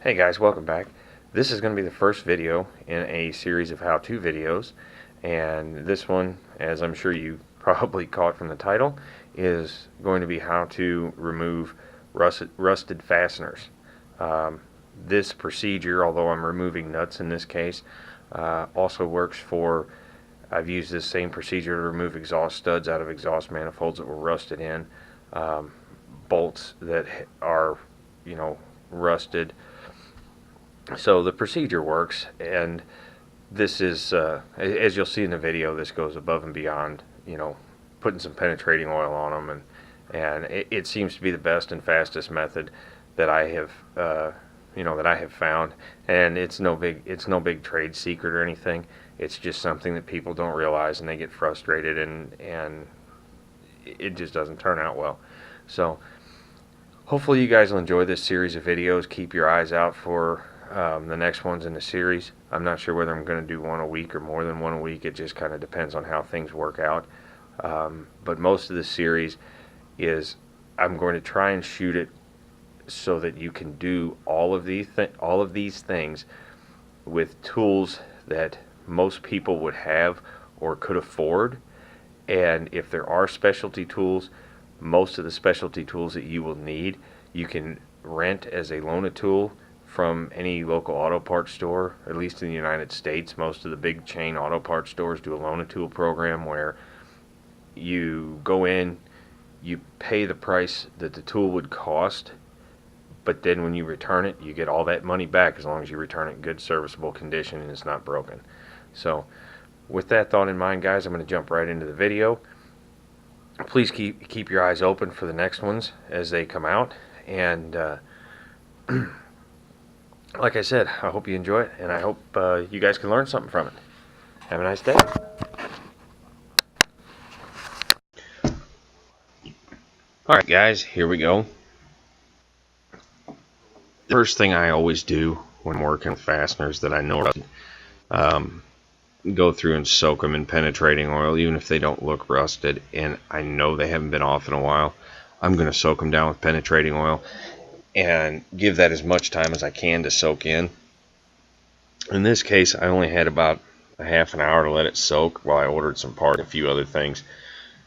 Hey guys, welcome back. This is going to be the first video in a series of how-to videos, and this one, as I'm sure you probably caught from the title, is going to be how to remove rusted fasteners. This procedure, although I'm removing nuts in this case, also works for, I've used this same procedure to remove exhaust studs out of exhaust manifolds that were rusted in, bolts that are, rusted. So the procedure works, and this is, as you'll see in the video, this goes above and beyond, putting some penetrating oil on them, and it seems to be the best and fastest method that I have, that I have found. And it's no big trade secret or anything. It's just something that people don't realize, and they get frustrated, and it just doesn't turn out well. So hopefully you guys will enjoy this series of videos. Keep your eyes out for the next ones in the series. I'm not sure whether I'm going to do one a week or more than one a week. It just kind of depends on how things work out. But most of the series is I'm going to try and shoot it so that you can do all of these things with tools that most people would have or could afford. And if there are specialty tools, most of the specialty tools that you will need, you can rent as a loan-a-tool from any local auto parts store. At least in the United States, most of the big chain auto parts stores do a loan-a-tool program where you go in, you pay the price that the tool would cost, but then when you return it, you get all that money back as long as you return it in good serviceable condition and it's not broken. So with that thought in mind, guys, I'm going to jump right into the video. Please keep your eyes open for the next ones as they come out, and like I said, I hope you enjoy it, and I hope you guys can learn something from it. Have a nice day. Alright guys, here we go. The first thing I always do when working with fasteners that I know go through and soak them in penetrating oil, even if they don't look rusted and I know they haven't been off in a while. I'm going to soak them down with penetrating oil and give that as much time as I can to soak in. In this case, I only had about a half an hour to let it soak while I ordered some parts and a few other things.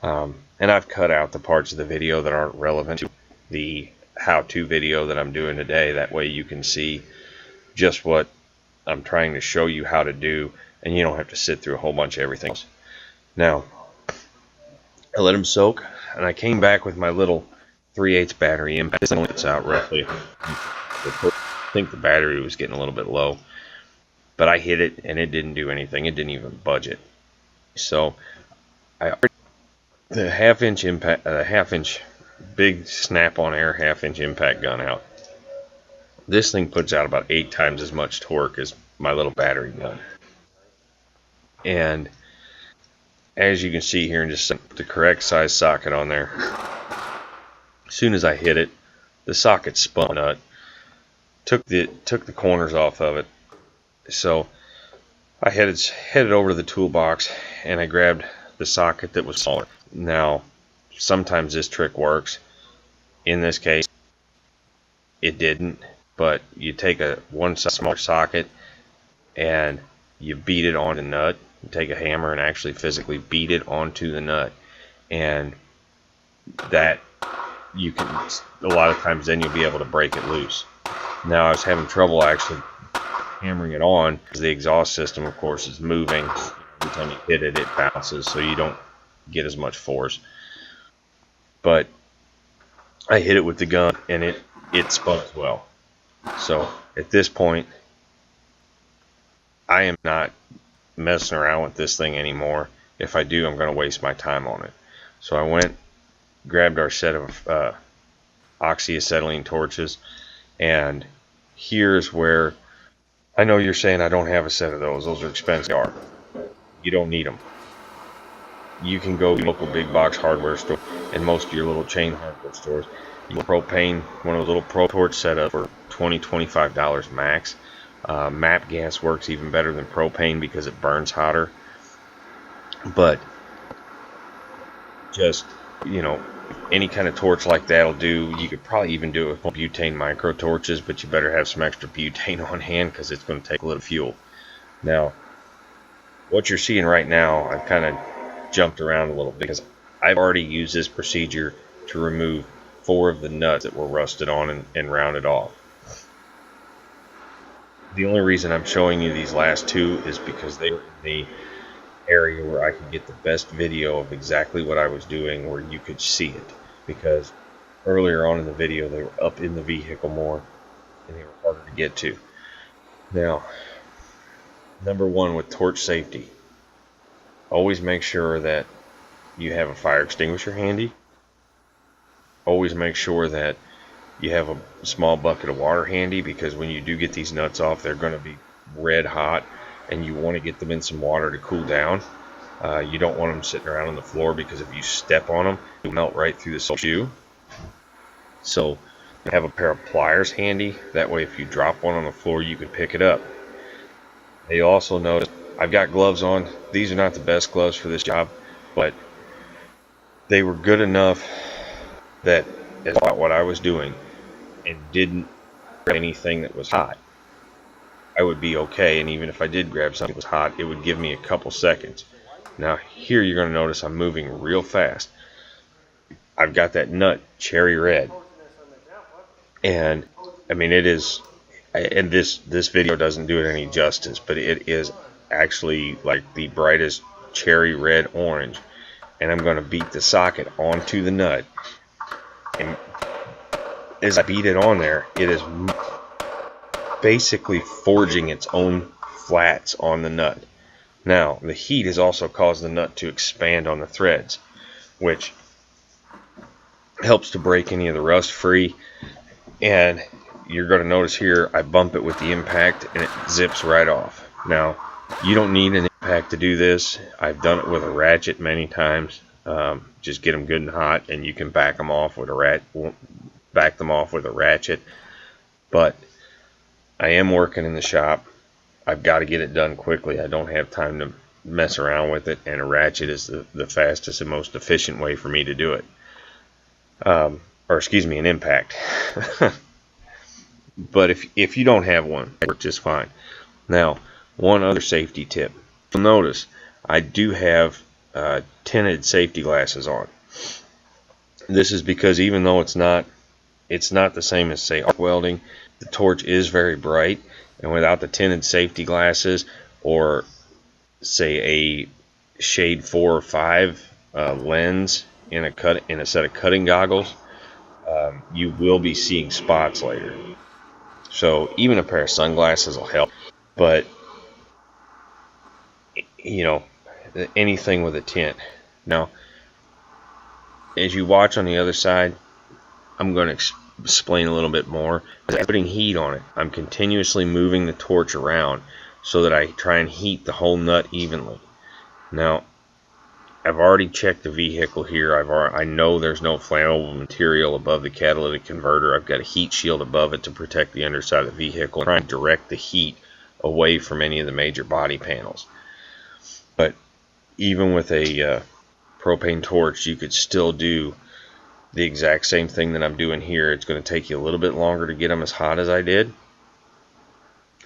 And I've cut out the parts of the video that aren't relevant to the how-to video that I'm doing today. That way you can see just what I'm trying to show you how to do, and you don't have to sit through a whole bunch of everything else. Now, I let them soak, and I came back with my little 3/8 battery impact. This only gets out roughly. I think the battery was getting a little bit low, but I hit it and it didn't do anything. It didn't even budge it. So the half-inch big snap-on air half-inch impact gun out. This thing puts out about 8 times as much torque as my little battery gun. And as you can see here, and just put the correct size socket on there. As soon as I hit it, the socket spun nut, took the corners off of it. So I headed over to the toolbox and I grabbed the socket that was smaller. Now, sometimes this trick works. In this case, it didn't. But you take one smaller socket and you beat it on the nut. You take a hammer and actually physically beat it onto the nut, and that you can, a lot of times then you'll be able to break it loose. Now I was having trouble actually hammering it on because the exhaust system, of course, is moving. Every time you hit it, it bounces, so you don't get as much force. But I hit it with the gun and it spun as well. So at this point, I am not messing around with this thing anymore. If I do, I'm going to waste my time on it. So I grabbed our set of oxyacetylene torches, and here's where I know you're saying I don't have a set of those. Those are expensive. You don't need them. You can go to local big box hardware store and most of your little chain hardware stores. You can propane one of those little pro torch setups for $20–25 max. MAP gas works even better than propane because it burns hotter. But just, any kind of torch like that'll do. You could probably even do it with butane micro torches, but you better have some extra butane on hand because it's going to take a little fuel. Now, what you're seeing right now, I've kind of jumped around a little bit because I've already used this procedure to remove 4 of the nuts that were rusted on and rounded off. The only reason I'm showing you these last 2 is because they were in the area where I could get the best video of exactly what I was doing, where you could see it, because earlier on in the video they were up in the vehicle more and they were harder to get to. Now, number 1 with torch safety, always make sure that you have a fire extinguisher handy. Always make sure that you have a small bucket of water handy, because when you do get these nuts off, they're going to be red hot and you want to get them in some water to cool down. You don't want them sitting around on the floor, because if you step on them, they'll melt right through the sole shoe. So have a pair of pliers handy. That way if you drop one on the floor, you can pick it up. They also notice I've got gloves on. These are not the best gloves for this job, but they were good enough that it's about what I was doing and didn't grab anything that was hot. I would be okay, and even if I did grab something that was hot, it would give me a couple seconds. Now here you're going to notice I'm moving real fast. I've got that nut cherry red, and I mean, it is, and this video doesn't do it any justice, but it is actually like the brightest cherry red orange. And I'm going to beat the socket onto the nut, and as I beat it on there, it is basically forging its own flats on the nut. Now, the heat has also caused the nut to expand on the threads, which helps to break any of the rust free. And you're going to notice here, I bump it with the impact and it zips right off. Now, you don't need an impact to do this. I've done it with a ratchet many times. Just get them good and hot, and you can back them off with a ratchet. But I am working in the shop. I've got to get it done quickly. I don't have time to mess around with it, and a ratchet is the fastest and most efficient way for me to do it. Or excuse me, an impact. But if you don't have one, it works just fine. Now, one other safety tip. You'll notice I do have tinted safety glasses on. This is because even though it's not the same as, say, arc welding, the torch is very bright, and without the tinted safety glasses, or say a shade 4 or 5 lens in a set of cutting goggles, you will be seeing spots later. So even a pair of sunglasses will help, but you know, anything with a tint. Now, as you watch on the other side, I'm going to explain a little bit more. As I'm putting heat on it, I'm continuously moving the torch around so that I try and heat the whole nut evenly. Now, I've already checked the vehicle here. I know there's no flammable material above the catalytic converter. I've got a heat shield above it to protect the underside of the vehicle, trying to direct the heat away from any of the major body panels. But even with a propane torch, you could still do the exact same thing that I'm doing here. It's going to take you a little bit longer to get them as hot as I did,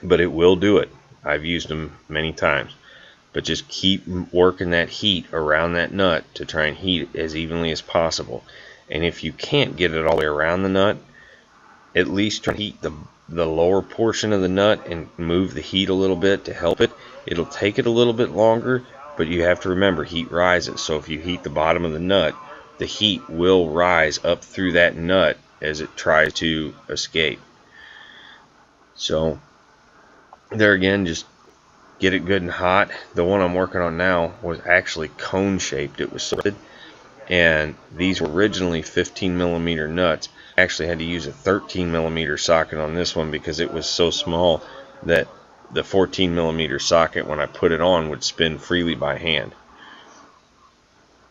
but it will do it. I've used them many times. But just keep working that heat around that nut to try and heat it as evenly as possible. And if you can't get it all the way around the nut, at least try to heat the lower portion of the nut and move the heat a little bit to help it. It'll take it a little bit longer, but you have to remember, heat rises. So if you heat the bottom of the nut, the heat will rise up through that nut as it tries to escape. So there again, just get it good and hot. The one I'm working on now was actually cone shaped. It was sorted, and these were originally 15 millimeter nuts. I actually had to use a 13 millimeter socket on this one because it was so small that the 14 millimeter socket, when I put it on, would spin freely by hand.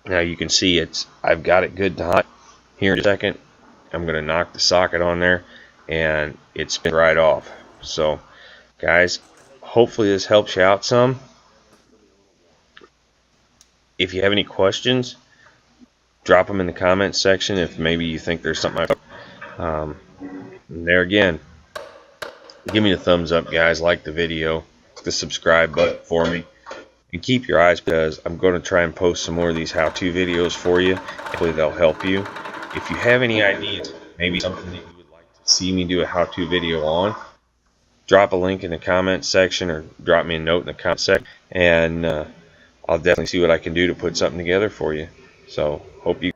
Now you can see I've got it good and hot. Here in a second, I'm going to knock the socket on there and it spins right off. So guys, hopefully this helps you out some. If you have any questions, drop them in the comments section if maybe you think there's something there again, give me a thumbs up, guys. Like the video, click the subscribe button for me, and keep your eyes, because I'm going to try and post some more of these how-to videos for you. Hopefully they'll help you. If you have any ideas, maybe something that you would like to see me do a how-to video on, drop a link in the comment section or drop me a note in the comment section, and I'll definitely see what I can do to put something together for you. So hope you